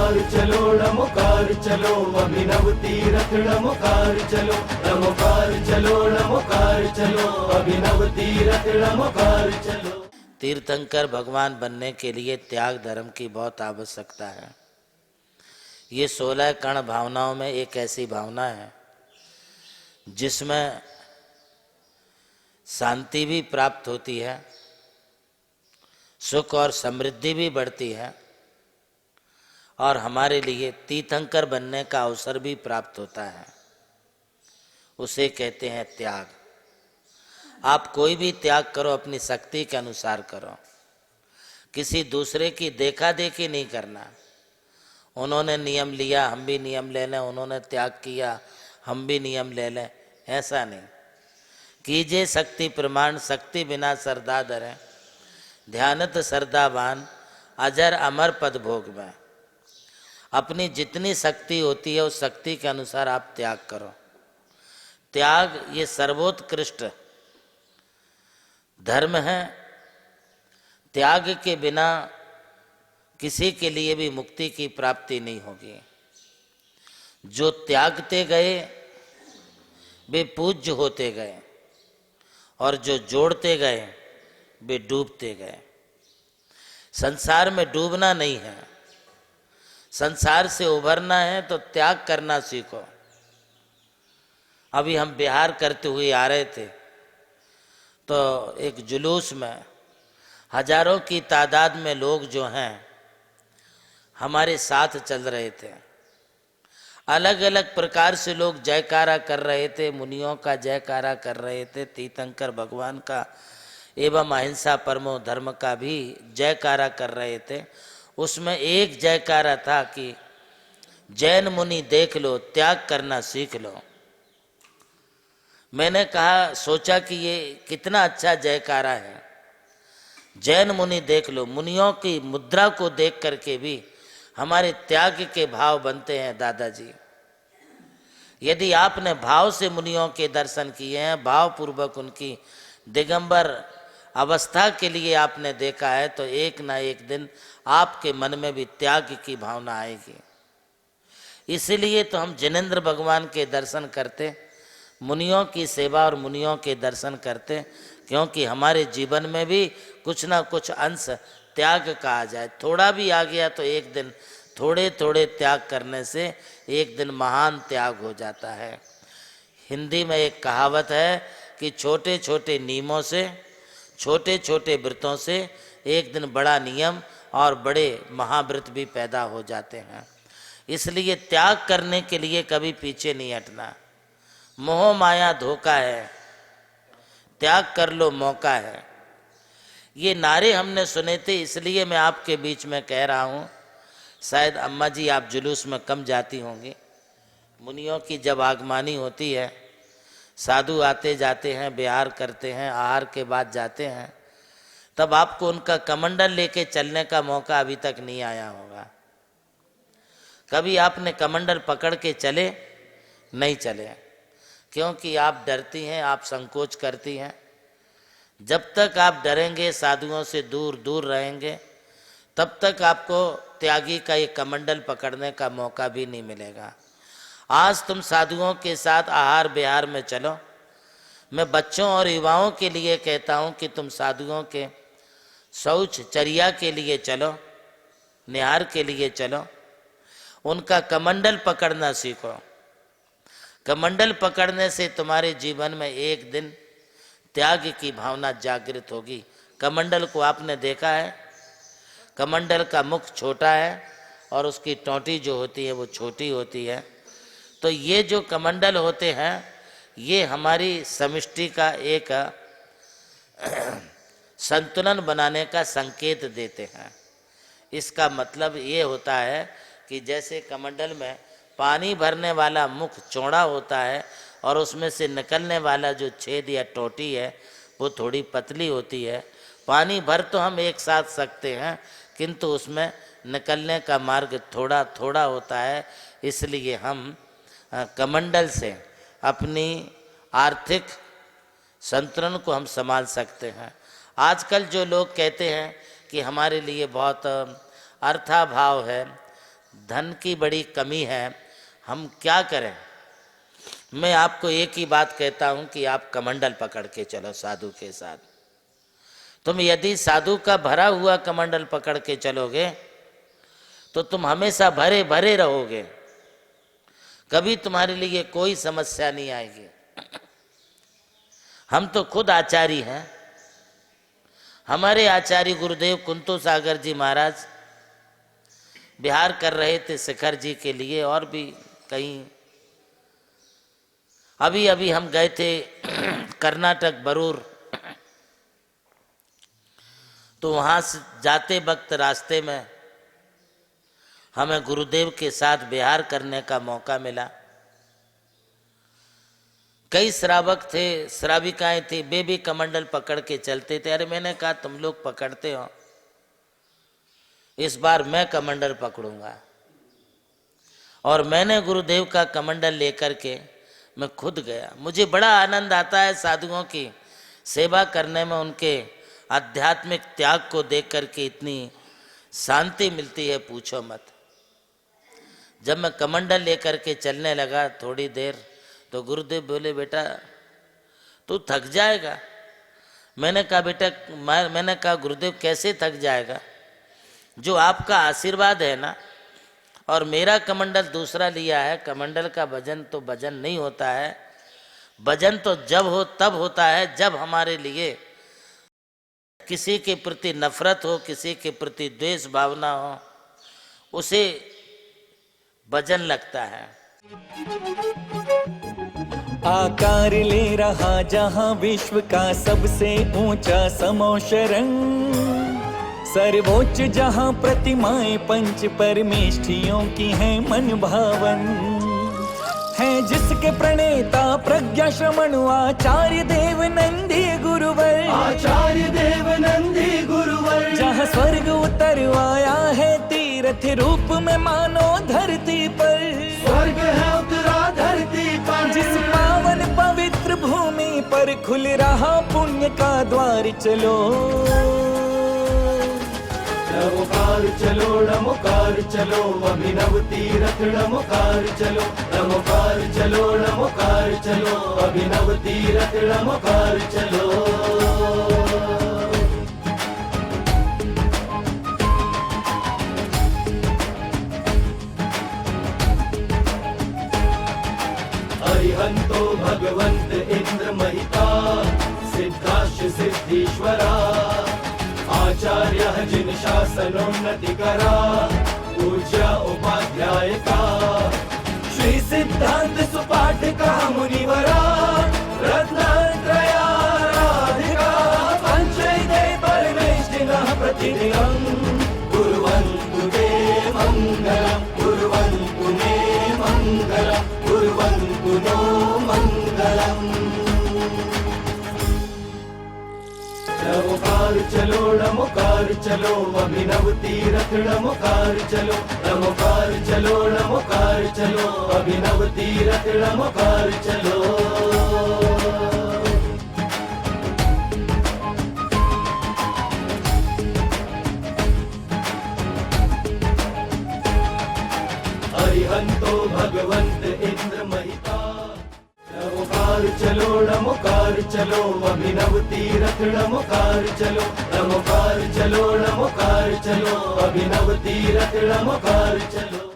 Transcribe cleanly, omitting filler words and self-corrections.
चलो नमोकार चलो, अभिनव तीरथ नमोकार चलो, नमोकार चलो नमोकार चलो, अभिनव तीरथ नमोकार चलो। तीर्थंकर भगवान बनने के लिए त्याग धर्म की बहुत आवश्यकता है। ये 16 कण भावनाओं में एक ऐसी भावना है जिसमें शांति भी प्राप्त होती है, सुख और समृद्धि भी बढ़ती है, और हमारे लिए तीर्थंकर बनने का अवसर भी प्राप्त होता है। उसे कहते हैं त्याग। आप कोई भी त्याग करो अपनी शक्ति के अनुसार करो, किसी दूसरे की देखा देखी नहीं करना। उन्होंने नियम लिया हम भी नियम ले लें, उन्होंने त्याग किया हम भी नियम ले लें, ऐसा नहीं। कीजिए शक्ति प्रमाण, शक्ति बिना श्रद्धा धरे, ध्यानत श्रद्धावान अजर अमर पद भोग में। अपनी जितनी शक्ति होती है उस शक्ति के अनुसार आप त्याग करो। त्याग ये सर्वोत्कृष्ट धर्म है। त्याग के बिना किसी के लिए भी मुक्ति की प्राप्ति नहीं होगी। जो त्यागते गए वे पूज्य होते गए, और जो जोड़ते गए वे डूबते गए। संसार में डूबना नहीं है, संसार से उभरना है तो त्याग करना सीखो। अभी हम बिहार करते हुए आ रहे थे तो एक जुलूस में हजारों की तादाद में लोग जो हैं हमारे साथ चल रहे थे। अलग अलग प्रकार से लोग जयकारा कर रहे थे, मुनियों का जयकारा कर रहे थे, तीर्थंकर भगवान का एवं अहिंसा परमो धर्म का भी जयकारा कर रहे थे। उसमें एक जयकारा था कि जैन मुनि देख लो, त्याग करना सीख लो। मैंने कहा, सोचा कि ये कितना अच्छा जयकारा है। जैन मुनि देख लो, मुनियों की मुद्रा को देख करके भी हमारे त्याग के भाव बनते हैं दादाजी। यदि आपने भाव से मुनियों के दर्शन किए हैं, भाव पूर्वक उनकी दिगंबर अवस्था के लिए आपने देखा है, तो एक ना एक दिन आपके मन में भी त्याग की भावना आएगी। इसीलिए तो हम जिनेंद्र भगवान के दर्शन करते, मुनियों की सेवा और मुनियों के दर्शन करते, क्योंकि हमारे जीवन में भी कुछ ना कुछ अंश त्याग का आ जाए। थोड़ा भी आ गया तो एक दिन थोड़े थोड़े त्याग करने से एक दिन महान त्याग हो जाता है। हिंदी में एक कहावत है कि छोटे छोटे नियमों से, छोटे छोटे व्रतों से एक दिन बड़ा नियम और बड़े महाव्रत भी पैदा हो जाते हैं। इसलिए त्याग करने के लिए कभी पीछे नहीं हटना। मोह माया धोखा है, त्याग कर लो मौका है। ये नारे हमने सुने थे, इसलिए मैं आपके बीच में कह रहा हूँ। शायद अम्मा जी आप जुलूस में कम जाती होंगी। मुनियों की जब आगमनी होती है, साधु आते जाते हैं, विहार करते हैं, आहार के बाद जाते हैं, तब आपको उनका कमंडल लेके चलने का मौका अभी तक नहीं आया होगा। कभी आपने कमंडल पकड़ के चले? नहीं चले, क्योंकि आप डरती हैं, आप संकोच करती हैं। जब तक आप डरेंगे, साधुओं से दूर दूर रहेंगे, तब तक आपको त्यागी का ये कमंडल पकड़ने का मौका भी नहीं मिलेगा। आज तुम साधुओं के साथ आहार विहार में चलो। मैं बच्चों और युवाओं के लिए कहता हूँ कि तुम साधुओं के शौच चर्या के लिए चलो, निहार के लिए चलो, उनका कमंडल पकड़ना सीखो। कमंडल पकड़ने से तुम्हारे जीवन में एक दिन त्याग की भावना जागृत होगी। कमंडल को आपने देखा है? कमंडल का मुख छोटा है और उसकी टोंटी जो होती है वो छोटी होती है। तो ये जो कमंडल होते हैं ये हमारी समष्टि का एक संतुलन बनाने का संकेत देते हैं। इसका मतलब ये होता है कि जैसे कमंडल में पानी भरने वाला मुख चौड़ा होता है और उसमें से निकलने वाला जो छेद या टोटी है वो थोड़ी पतली होती है। पानी भर तो हम एक साथ सकते हैं, किंतु उसमें निकलने का मार्ग थोड़ा थोड़ा होता है। इसलिए हम कमंडल से अपनी आर्थिक संतुलन को हम संभाल सकते हैं। आजकल जो लोग कहते हैं कि हमारे लिए बहुत अर्थाभाव है, धन की बड़ी कमी है, हम क्या करें। मैं आपको एक ही बात कहता हूं कि आप कमंडल पकड़ के चलो साधु के साथ। तुम यदि साधु का भरा हुआ कमंडल पकड़ के चलोगे तो तुम हमेशा भरे भरे रहोगे, कभी तुम्हारे लिए कोई समस्या नहीं आएगी। हम तो खुद आचार्य हैं। हमारे आचार्य गुरुदेव कुंतु सागर जी महाराज बिहार कर रहे थे शिखर जी के लिए, और भी कहीं। अभी अभी हम गए थे कर्नाटक बरूर, तो वहाँ से जाते वक्त रास्ते में हमें गुरुदेव के साथ विहार करने का मौका मिला। कई श्रावक थे, श्राविकाएं थी, वे भी कमंडल पकड़ के चलते थे। अरे मैंने कहा तुम लोग पकड़ते हो, इस बार मैं कमंडल पकड़ूंगा। और मैंने गुरुदेव का कमंडल लेकर के मैं खुद गया। मुझे बड़ा आनंद आता है साधुओं की सेवा करने में, उनके आध्यात्मिक त्याग को देख करके इतनी शांति मिलती है, पूछो मत। जब मैं कमंडल लेकर के चलने लगा थोड़ी देर, तो गुरुदेव बोले बेटा तू थक जाएगा। मैंने कहा बेटा, मैंने कहा गुरुदेव कैसे थक जाएगा, जो आपका आशीर्वाद है ना, और मेरा कमंडल दूसरा लिया है। कमंडल का वजन तो वजन नहीं होता है, वजन तो जब हो तब होता है जब हमारे लिए किसी के प्रति नफरत हो, किसी के प्रति द्वेष भावना हो, उसे वजन लगता है। आकार ले रहा जहां विश्व का सबसे ऊंचा समोशरण, सर्वोच्च जहां प्रतिमाएं पंच परमेष्ठियों की हैं मन भावन, है जिसके प्रणेता प्रज्ञा श्रमण आचार्य देव नंदी गुरुवर, आचार्य देव नंदी गुरुवर। जहाँ स्वर्ग उतर आया है तीर्थ रूप में मानो धरती पर, स्वर्ग है उतरा धरती पर। जिस पावन पवित्र भूमि पर खुल रहा पुण्य का द्वार, चलो नमोकार चलो, नमोकार चलो, अभिनव तीरथ नमोकार चलो, नमोकार चलो, नमोकार चलो, अभिनव तीरथ नमोकार चलो। अरिहंतो भगवंत इंद्र महिता, सिद्धाश्च सिद्धीश्वरा, आचार्य जिन शासनोन्नति करा, पूज्य उपाध्याय का, श्री सिद्धांत सुपाठ का मुनिवरा, रत्नत्रयाराधिका, पंचैते परमेष्ठिनः प्रतिदिनं कुर्वन्तु ते मङ्गलम्, कुर्वन्तु मे मङ्गलम्, कुर्वन्तु नो मङ्गलम्। नमोकार चलो, नमोकार चलो, अभिनव तीरथ नमोकार चलो, नमोकार चलो, नमोकार चलो, अभिनव तीरथ नमोकार चलो। अरिहंतो भगवंत इंद्र महिता, नमोकार चलो, नमोकार चलो, अभिनव तीरथ नमोकार चलो, नमोकार चलो, नमोकार चलो, अभिनव तीरथ नमोकार चलो।